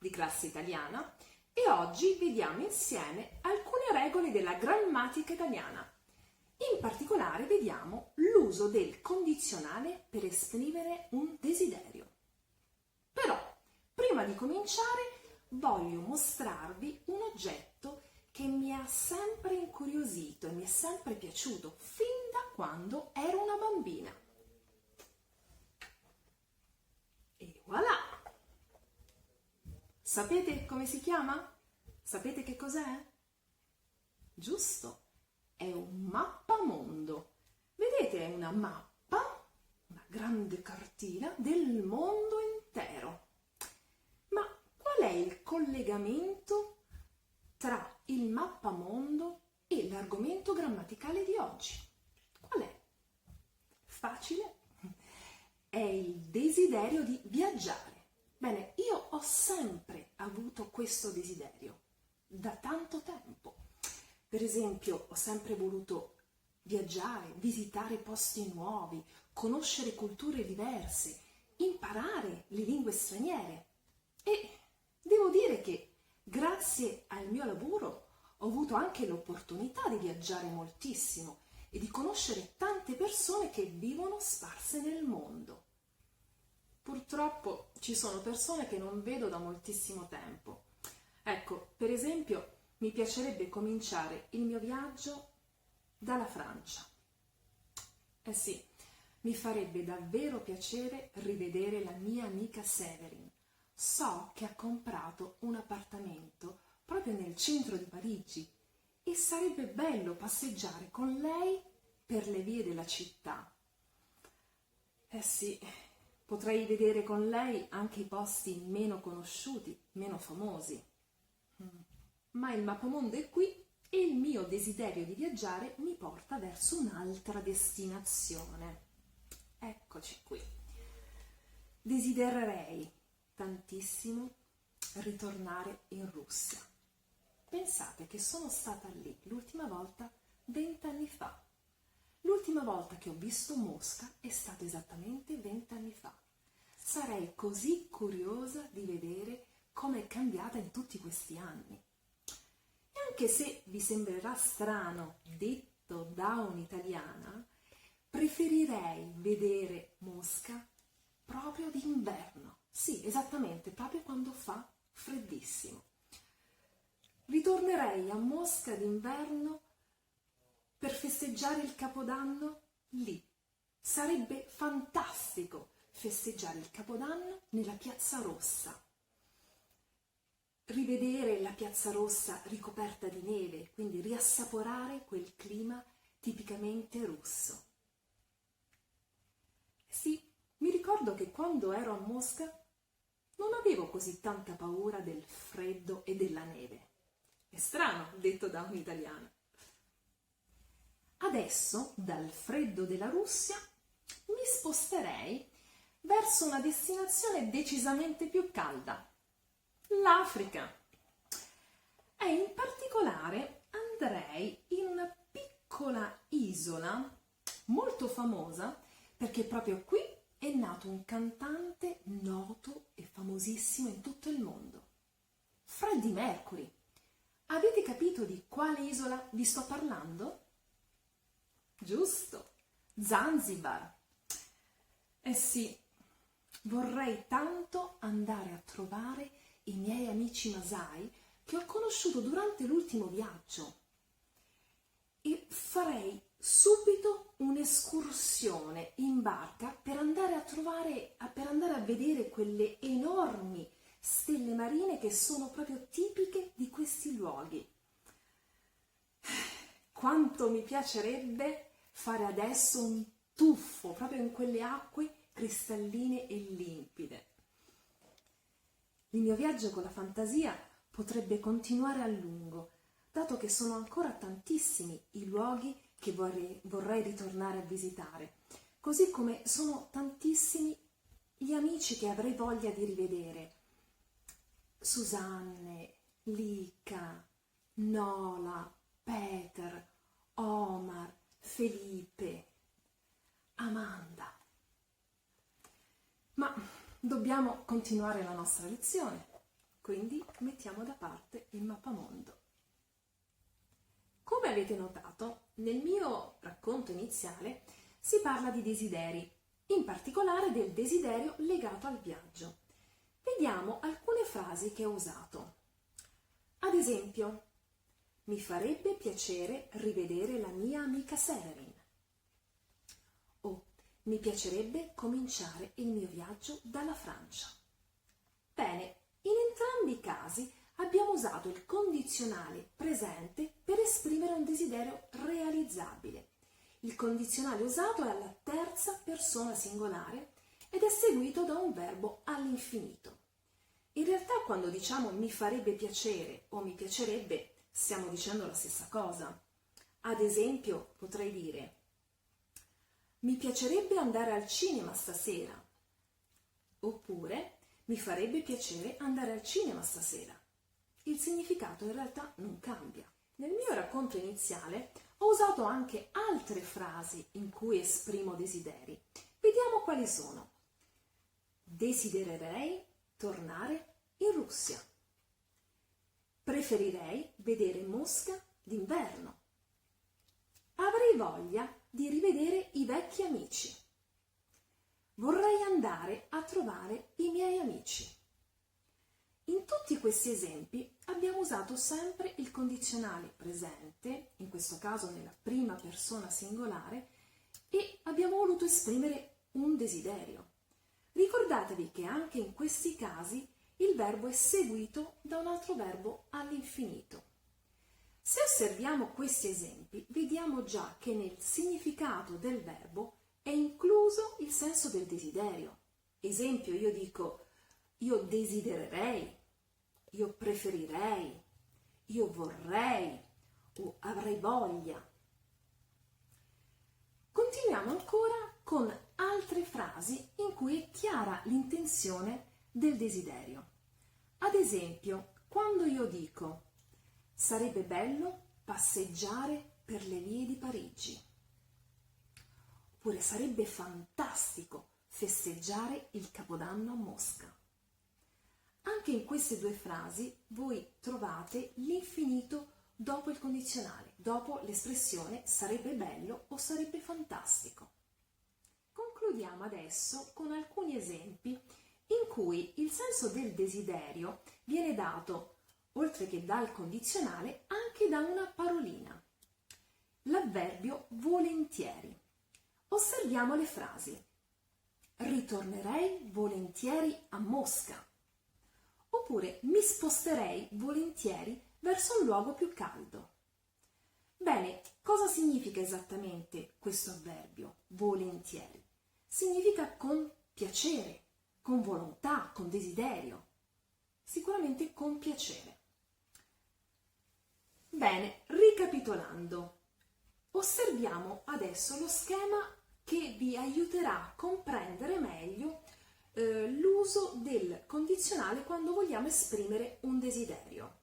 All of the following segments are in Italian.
di classe italiana e oggi vediamo insieme alcune regole della grammatica italiana. In particolare vediamo l'uso del condizionale per esprimere un desiderio. Però, prima di cominciare, voglio mostrarvi un oggetto che mi ha sempre incuriosito e mi è sempre piaciuto fin da quando ero una bambina. E voilà! Sapete come si chiama? Sapete che cos'è? Giusto, è un mappamondo. Vedete, è una mappa, una grande cartina del mondo intero. Ma qual è il collegamento tra il mappamondo e l'argomento grammaticale di oggi? Qual è? Facile? È il desiderio di viaggiare. Bene, io ho sempre avuto questo desiderio, da tanto tempo. Per esempio, ho sempre voluto viaggiare, visitare posti nuovi, conoscere culture diverse, imparare le lingue straniere. E devo dire che grazie al mio lavoro ho avuto anche l'opportunità di viaggiare moltissimo e di conoscere tante persone che vivono sparse nel mondo. Purtroppo ci sono persone che non vedo da moltissimo tempo. Ecco, per esempio, mi piacerebbe cominciare il mio viaggio dalla Francia. Eh sì, mi farebbe davvero piacere rivedere la mia amica Severin. So che ha comprato un appartamento proprio nel centro di Parigi e sarebbe bello passeggiare con lei per le vie della città. Eh sì, potrei vedere con lei anche i posti meno conosciuti, meno famosi. Ma il mappamondo è qui e il mio desiderio di viaggiare mi porta verso un'altra destinazione. Eccoci qui. Desidererei tantissimo ritornare in Russia. Pensate che sono stata lì l'ultima volta 20 anni fa. L'ultima volta che ho visto Mosca è stato esattamente 20 anni fa. Sarei così curiosa di vedere come è cambiata in tutti questi anni. E anche se vi sembrerà strano detto da un'italiana, preferirei vedere Mosca proprio d'inverno. Sì, esattamente, proprio quando fa freddissimo. Ritornerei a Mosca d'inverno per festeggiare il Capodanno lì. Sarebbe fantastico festeggiare il Capodanno nella Piazza Rossa. Rivedere la Piazza Rossa ricoperta di neve, quindi riassaporare quel clima tipicamente russo. Sì, mi ricordo che quando ero a Mosca non avevo così tanta paura del freddo e della neve. È strano, detto da un'italiana. Adesso, dal freddo della Russia, mi sposterei verso una destinazione decisamente più calda, l'Africa. E in particolare andrei in una piccola isola molto famosa perché proprio qui è nato un cantante noto e famosissimo in tutto il mondo, Freddie Mercury. Avete capito di quale isola vi sto parlando? Giusto, Zanzibar. Eh sì, vorrei tanto andare a trovare i miei amici Masai che ho conosciuto durante l'ultimo viaggio e farei subito un'escursione in barca per andare a vedere quelle enormi stelle marine che sono proprio tipiche di questi luoghi. Quanto mi piacerebbe fare adesso un tuffo proprio in quelle acque cristalline e limpide. Il mio viaggio con la fantasia potrebbe continuare a lungo, dato che sono ancora tantissimi i luoghi che vorrei ritornare a visitare, così come sono tantissimi gli amici che avrei voglia di rivedere. Susanne, Lika, Nola, Peter, Omar, Felipe, Amanda. Ma dobbiamo continuare la nostra lezione. quindi mettiamo da parte il mappamondo. Come avete notato, nel mio racconto iniziale si parla di desideri, in particolare del desiderio legato al viaggio. Vediamo alcune frasi che ho usato. Ad esempio, mi farebbe piacere rivedere la mia amica Severin. O mi piacerebbe cominciare il mio viaggio dalla Francia. Bene, in entrambi i casi abbiamo usato il condizionale presente per esprimere un desiderio realizzabile. Il condizionale usato è alla terza persona singolare ed è seguito da un verbo all'infinito. In realtà quando diciamo mi farebbe piacere o mi piacerebbe stiamo dicendo la stessa cosa. Ad esempio potrei dire mi piacerebbe andare al cinema stasera oppure mi farebbe piacere andare al cinema stasera. Il significato in realtà non cambia. Nel mio racconto iniziale ho usato anche altre frasi in cui esprimo desideri. Vediamo quali sono. Desidererei tornare in Russia. Preferirei vedere Mosca d'inverno. Avrei voglia di rivedere i vecchi amici. Vorrei andare a trovare i miei amici. In tutti questi esempi abbiamo usato sempre il condizionale presente, in questo caso nella prima persona singolare, e abbiamo voluto esprimere un desiderio. Ricordatevi che anche in questi casi il verbo è seguito da un altro verbo all'infinito. Se osserviamo questi esempi, vediamo già che nel significato del verbo è incluso il senso del desiderio. Esempio, io dico io desidererei, io preferirei, io vorrei o avrei voglia. Continuiamo ancora con altre frasi in cui è chiara l'intenzione del desiderio. Ad esempio, quando io dico sarebbe bello passeggiare per le vie di Parigi, oppure sarebbe fantastico festeggiare il Capodanno a Mosca. Anche in queste due frasi voi trovate l'infinito dopo il condizionale, dopo l'espressione sarebbe bello o sarebbe fantastico. Concludiamo adesso con alcuni esempi in cui il senso del desiderio viene dato, oltre che dal condizionale, anche da una parolina. L'avverbio volentieri. Osserviamo le frasi. Ritornerei volentieri a Mosca. Oppure mi sposterei volentieri verso un luogo più caldo. Bene, cosa significa esattamente questo avverbio, volentieri? Significa con piacere, con volontà, con desiderio. Sicuramente con piacere. Bene, ricapitolando, osserviamo adesso lo schema che vi aiuterà a comprendere meglio l'uso del condizionale quando vogliamo esprimere un desiderio.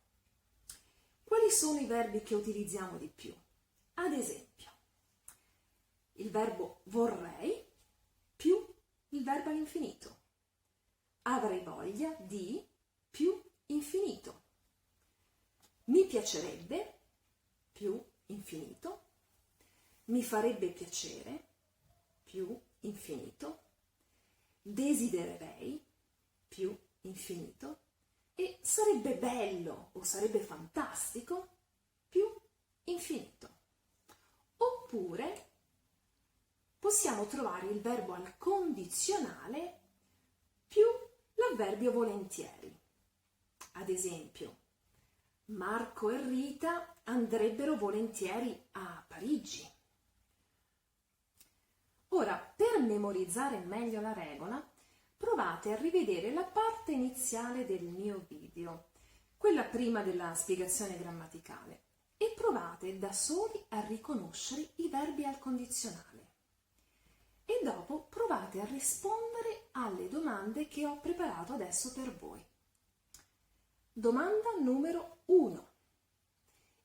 Quali sono i verbi che utilizziamo di più? Ad esempio, il verbo vorrei più il verbo all'infinito. Avrei voglia di più infinito. Mi piacerebbe più infinito. Mi farebbe piacere più infinito. Desidererei più infinito e sarebbe bello o sarebbe fantastico più infinito. Oppure possiamo trovare il verbo al condizionale più l'avverbio volentieri. Ad esempio, Marco e Rita andrebbero volentieri a Parigi. Ora, per memorizzare meglio la regola, provate a rivedere la parte iniziale del mio video, quella prima della spiegazione grammaticale, e provate da soli a riconoscere i verbi al condizionale. E dopo provate a rispondere alle domande che ho preparato adesso per voi. Domanda numero 1.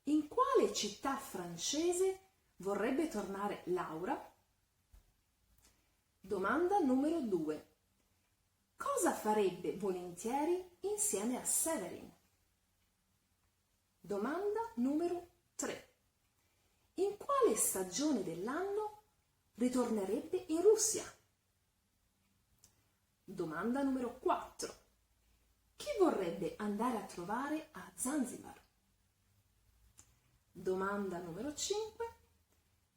In quale città francese vorrebbe tornare Laura? Domanda numero 2. cosa farebbe volentieri insieme a Severin? Domanda numero 3. In quale stagione dell'anno ritornerebbe in Russia? Domanda numero 4. Chi vorrebbe andare a trovare a Zanzibar? Domanda numero 5.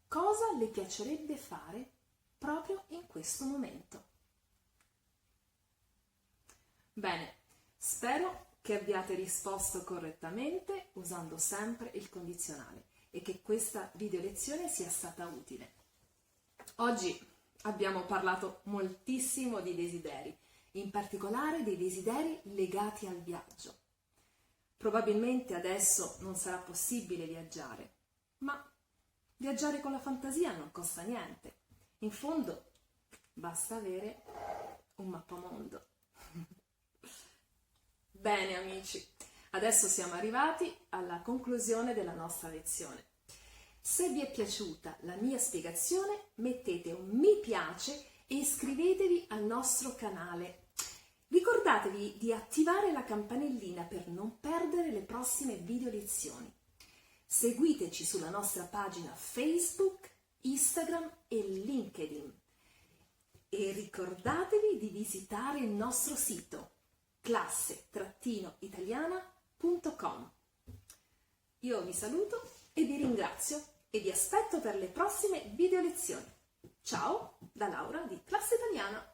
Cosa le piacerebbe fare proprio in questo momento? Bene, spero che abbiate risposto correttamente usando sempre il condizionale e che questa video lezione sia stata utile. Oggi abbiamo parlato moltissimo di desideri, in particolare dei desideri legati al viaggio. Probabilmente adesso non sarà possibile viaggiare, ma viaggiare con la fantasia non costa niente. In fondo basta avere un mappamondo. Bene amici, adesso siamo arrivati alla conclusione della nostra lezione. Se vi è piaciuta la mia spiegazione, mettete un mi piace e iscrivetevi al nostro canale. Ricordatevi di attivare la campanellina per non perdere le prossime video lezioni. Seguiteci sulla nostra pagina Facebook, Instagram e LinkedIn. E ricordatevi di visitare il nostro sito classe-italiana.com. Io vi saluto e vi ringrazio e vi aspetto per le prossime video lezioni. Ciao da Laura di Classe Italiana!